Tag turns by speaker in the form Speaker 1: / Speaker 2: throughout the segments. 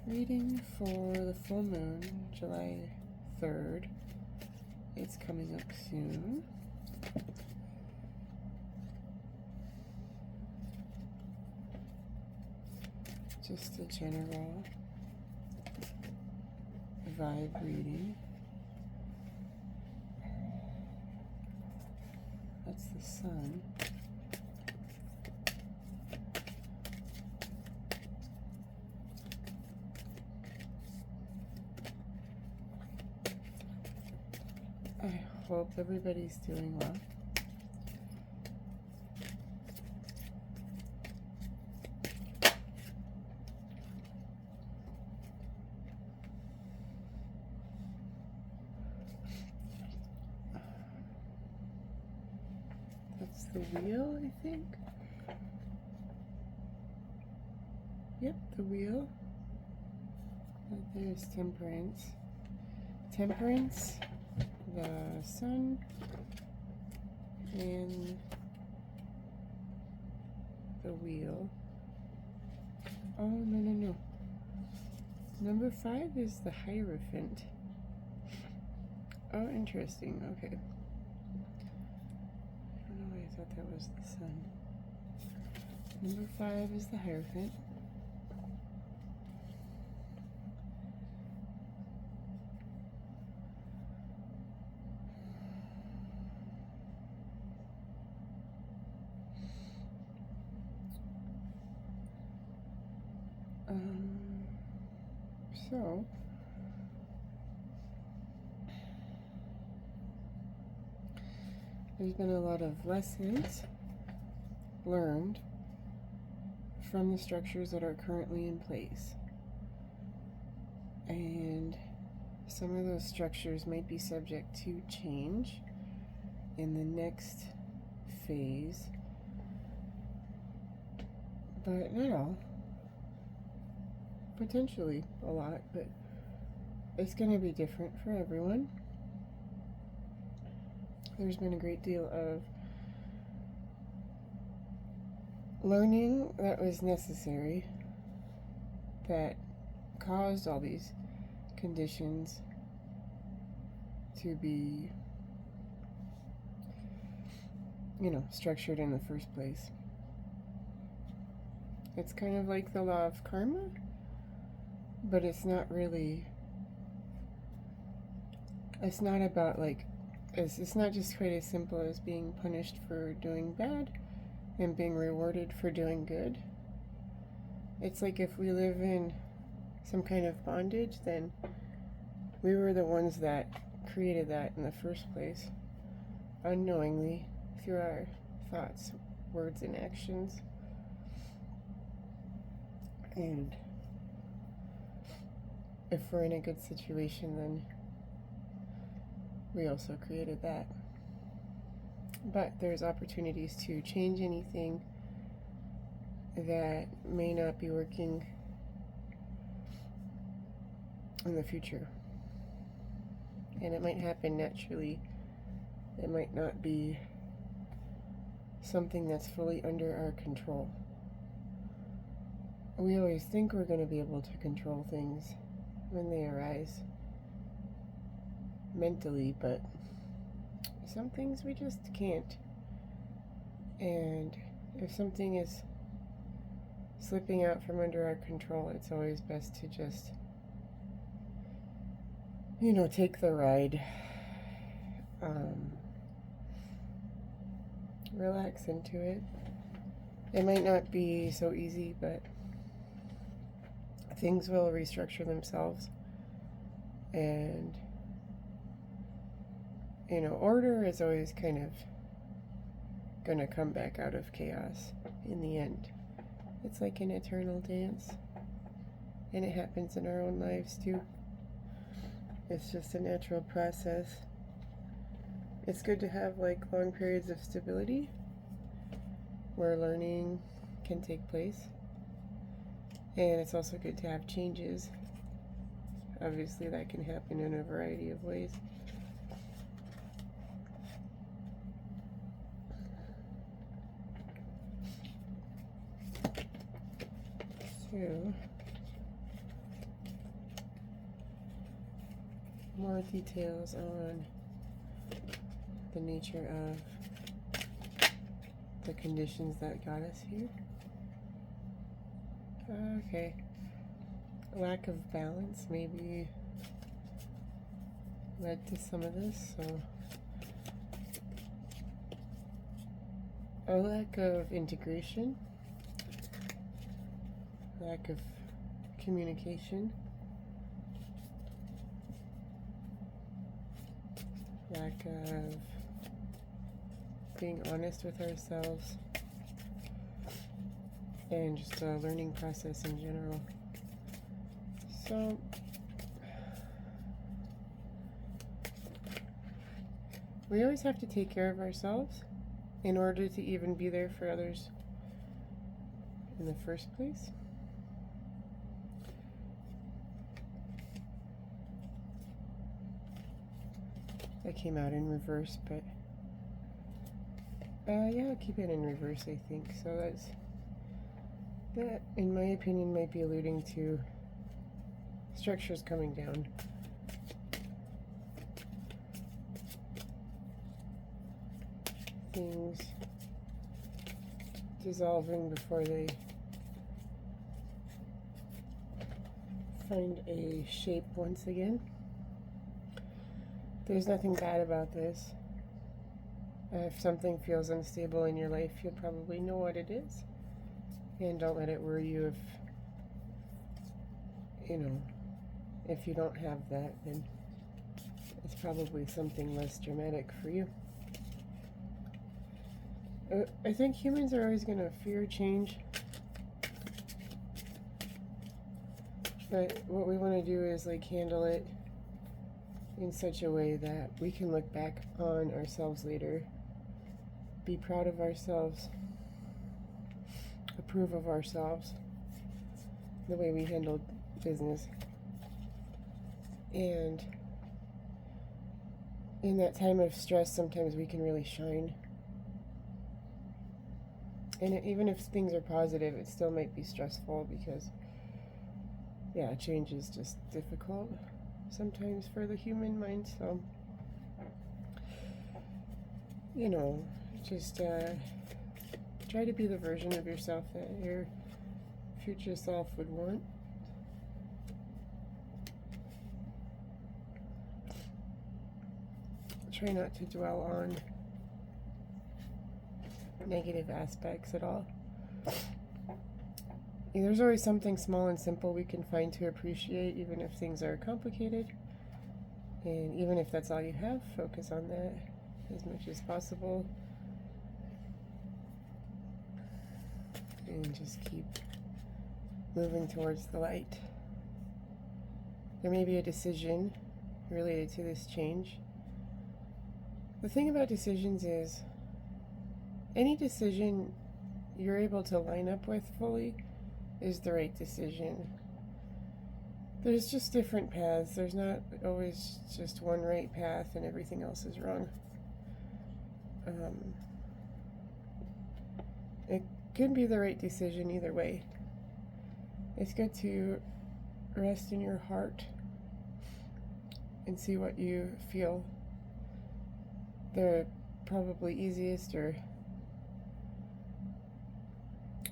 Speaker 1: Reading for the full moon, July 3rd. It's coming up soon. Just a general vibe reading. That's the sun. I hope everybody's doing well. That's the wheel, I think. Yep, the wheel. There's Temperance. Temperance, the sun, and the wheel. Oh, no. Number 5 is the Hierophant. Oh, interesting. Okay. I don't know why I thought that was the sun. Number 5 is the Hierophant. So there's been a lot of lessons learned from the structures that are currently in place. And some of those structures might be subject to change in the next phase, but not all. Potentially a lot, but it's going to be different for everyone. There's been a great deal of learning that was necessary that caused all these conditions to be, structured in the first place. It's kind of like the law of karma, but it's not really, it's not about it's not just quite as simple as being punished for doing bad and being rewarded for doing good. It's like if we live in some kind of bondage, then we were the ones that created that in the first place, unknowingly, through our thoughts, words, and actions. And if we're in a good situation, then we also created that. But there's opportunities to change anything that may not be working in the future. And it might happen naturally. It might not be something that's fully under our control. We always think we're going to be able to control things when they arise mentally, but some things we just can't. And if something is slipping out from under our control, it's always best to just, take the ride. Relax into it. It might not be so easy, but things will restructure themselves. And, order is always kind of going to come back out of chaos in the end. It's like an eternal dance. And it happens in our own lives too. It's just a natural process. It's good to have long periods of stability where learning can take place. And it's also good to have changes. Obviously, that can happen in a variety of ways. So, more details on the nature of the conditions that got us here. Okay. Lack of balance maybe led to some of this, so a lack of integration, lack of communication, lack of being honest with ourselves, and just a learning process in general. So we always have to take care of ourselves in order to even be there for others in the first place. That came out in reverse, but yeah, I'll keep it in reverse, I think. So that, in my opinion, might be alluding to structures coming down. Things dissolving before they find a shape once again. There's nothing bad about this. If something feels unstable in your life, you'll probably know what it is. And don't let it worry you if you don't have that, then it's probably something less dramatic for you. I think humans are always going to fear change. But what we want to do is handle it in such a way that we can look back on ourselves later, be proud of ourselves, approve of ourselves, the way we handled business. And in that time of stress, sometimes we can really shine. And even if things are positive, it still might be stressful because, yeah, change is just difficult sometimes for the human mind. So, just try to be the version of yourself that your future self would want. Try not to dwell on negative aspects at all. There's always something small and simple we can find to appreciate, even if things are complicated. And even if that's all you have, focus on that as much as possible. And just keep moving towards the light. There may be a decision related to this change. The thing about decisions is, any decision you're able to line up with fully is the right decision. There's just different paths. There's not always just one right path and everything else is wrong. It could be the right decision either way. It's good to rest in your heart and see what you feel the probably easiest or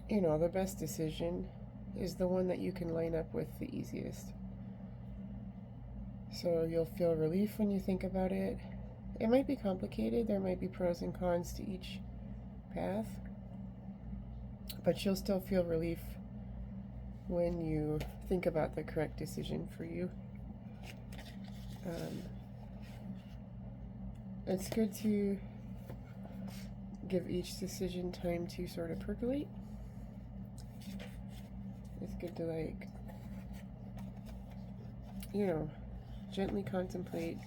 Speaker 1: the best decision is the one that you can line up with the easiest. So you'll feel relief when you think about it. It might be complicated, there might be pros and cons to each path, but you'll still feel relief when you think about the correct decision for you. It's good to give each decision time to sort of percolate. It's good to gently contemplate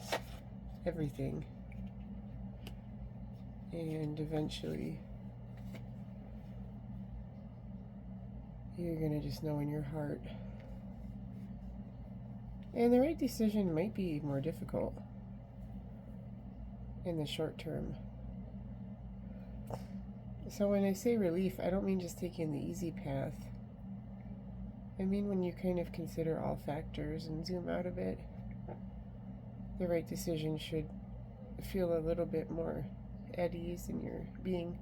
Speaker 1: everything, and eventually you're gonna just know in your heart. And the right decision might be more difficult in the short term. So when I say relief, I don't mean just taking the easy path. I mean when you kind of consider all factors and zoom out a bit the right decision should feel a little bit more at ease in your being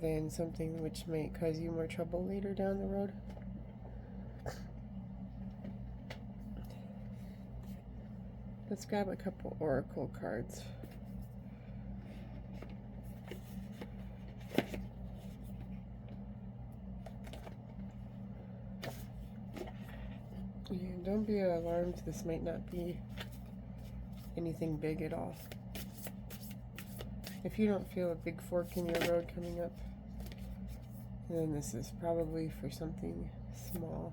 Speaker 1: than something which might cause you more trouble later down the road. Let's grab a couple oracle cards. And don't be alarmed, this might not be anything big at all. If you don't feel a big fork in your road coming up, then this is probably for something small.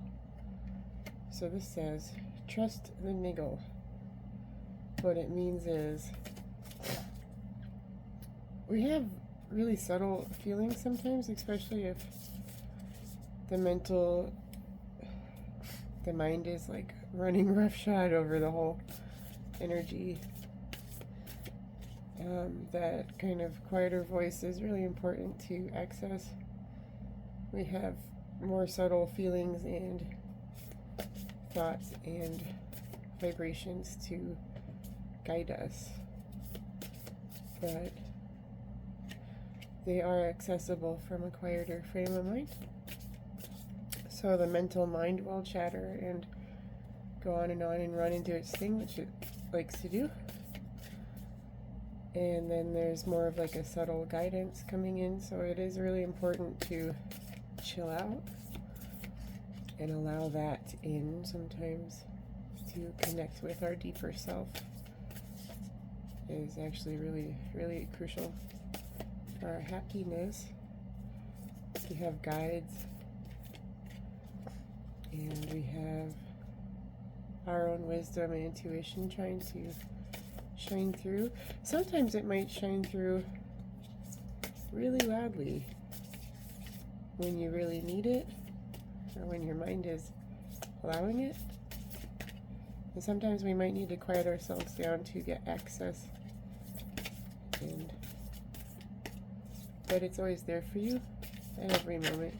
Speaker 1: So this says, trust the niggle. What it means is, we have really subtle feelings sometimes, especially if the mind is like running roughshod over the whole energy. That kind of quieter voice is really important to access. We have more subtle feelings and thoughts and vibrations to guide us, but they are accessible from a quieter frame of mind. So the mental mind will chatter and go on and run and do its thing, which it likes to do. And then there's more of like a subtle guidance coming in, so it is really important to chill out and allow that in sometimes. To connect with our deeper self is actually really, really crucial for our happiness. We have guides, and we have our own wisdom and intuition trying to shine through. Sometimes it might shine through really loudly when you really need it, or when your mind is allowing it. And sometimes we might need to quiet ourselves down to get access. But it's always there for you at every moment.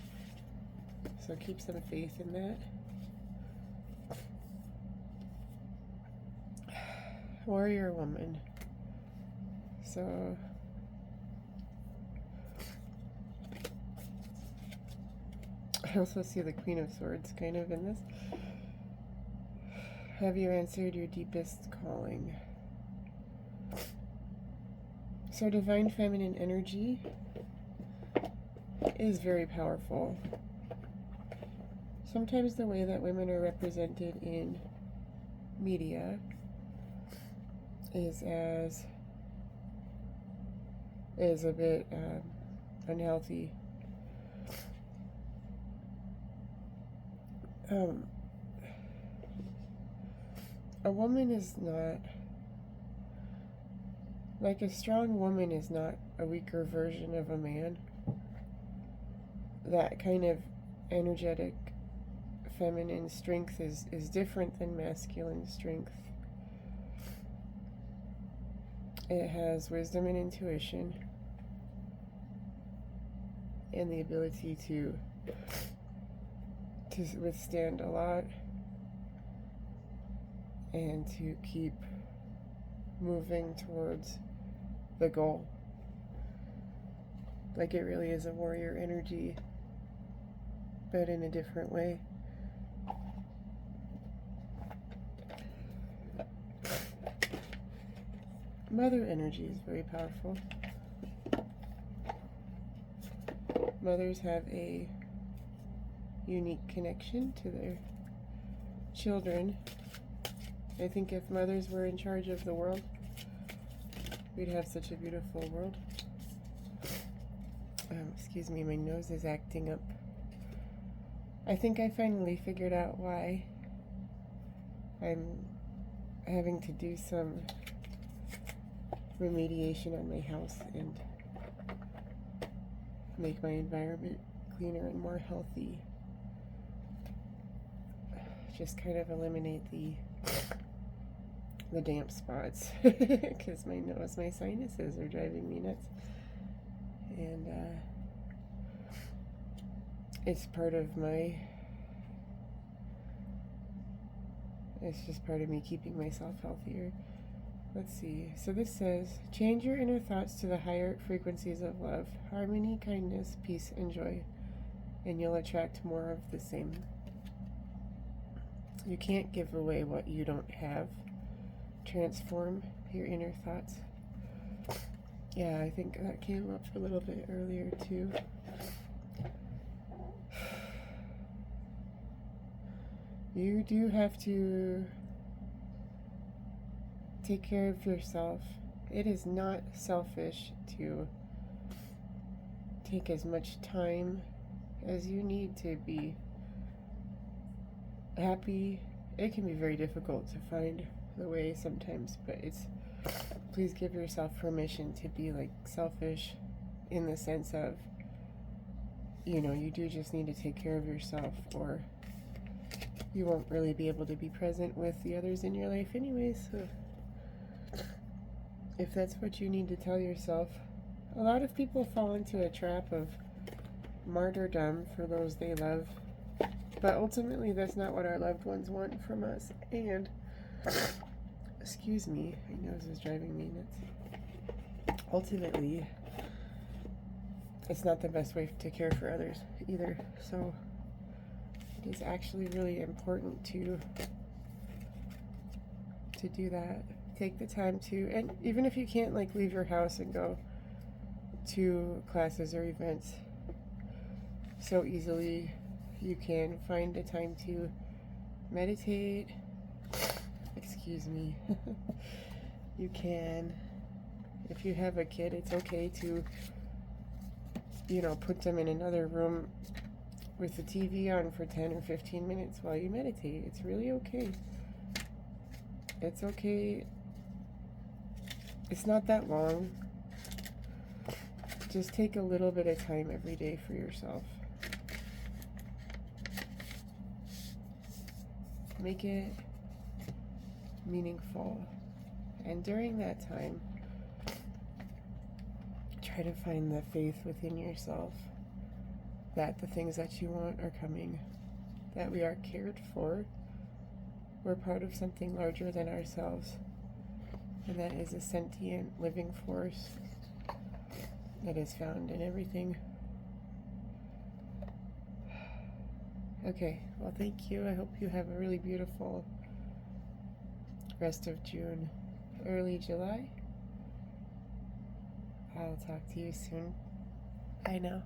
Speaker 1: So keep some faith in that. Warrior woman. So I also see the Queen of Swords kind of in this. Have you answered your deepest calling? So divine feminine energy is very powerful. Sometimes the way that women are represented in media is a bit unhealthy. A woman is not, like a strong woman is not a weaker version of a man. That kind of energetic feminine strength is different than masculine strength. It has wisdom and intuition and the ability to withstand a lot and to keep moving towards the goal. Like, it really is a warrior energy, but in a different way. Mother energy is very powerful. Mothers have a unique connection to their children. I think if mothers were in charge of the world, we'd have such a beautiful world. Excuse me, my nose is acting up. I think I finally figured out why I'm having to do some remediation on my house and make my environment cleaner and more healthy. Just kind of eliminate the damp spots because my nose, my sinuses are driving me nuts, and it's part of my It's just part of me keeping myself healthier. Let's see. So this says, change your inner thoughts to the higher frequencies of love, harmony, kindness, peace, and joy, and you'll attract more of the same. You can't give away what you don't have. Transform your inner thoughts. Yeah, I think that came up a little bit earlier too. You do have to take care of yourself. It is not selfish to take as much time as you need to be happy. It can be very difficult to find the way sometimes, but please give yourself permission to be like selfish in the sense of, you know, you do just need to take care of yourself, or you won't really be able to be present with the others in your life anyways. So if that's what you need to tell yourself. A lot of people fall into a trap of martyrdom for those they love, but ultimately that's not what our loved ones want from us. And excuse me, my nose is driving me nuts. Ultimately, it's not the best way to care for others either. So it is actually really important to do that. Take the time to, and even if you can't like leave your house and go to classes or events so easily, you can find a time to meditate. Excuse me. You can, if you have a kid, it's okay to, you know, put them in another room with the TV on for 10 or 15 minutes while you meditate. It's really okay. It's okay. It's not that long. Just take a little bit of time every day for yourself. Make it meaningful. And during that time, try to find the faith within yourself that the things that you want are coming, that we are cared for. We're part of something larger than ourselves, and that is a sentient living force that is found in everything. Okay, well, thank you. I hope you have a really beautiful rest of June, early July. I'll talk to you soon. Bye now.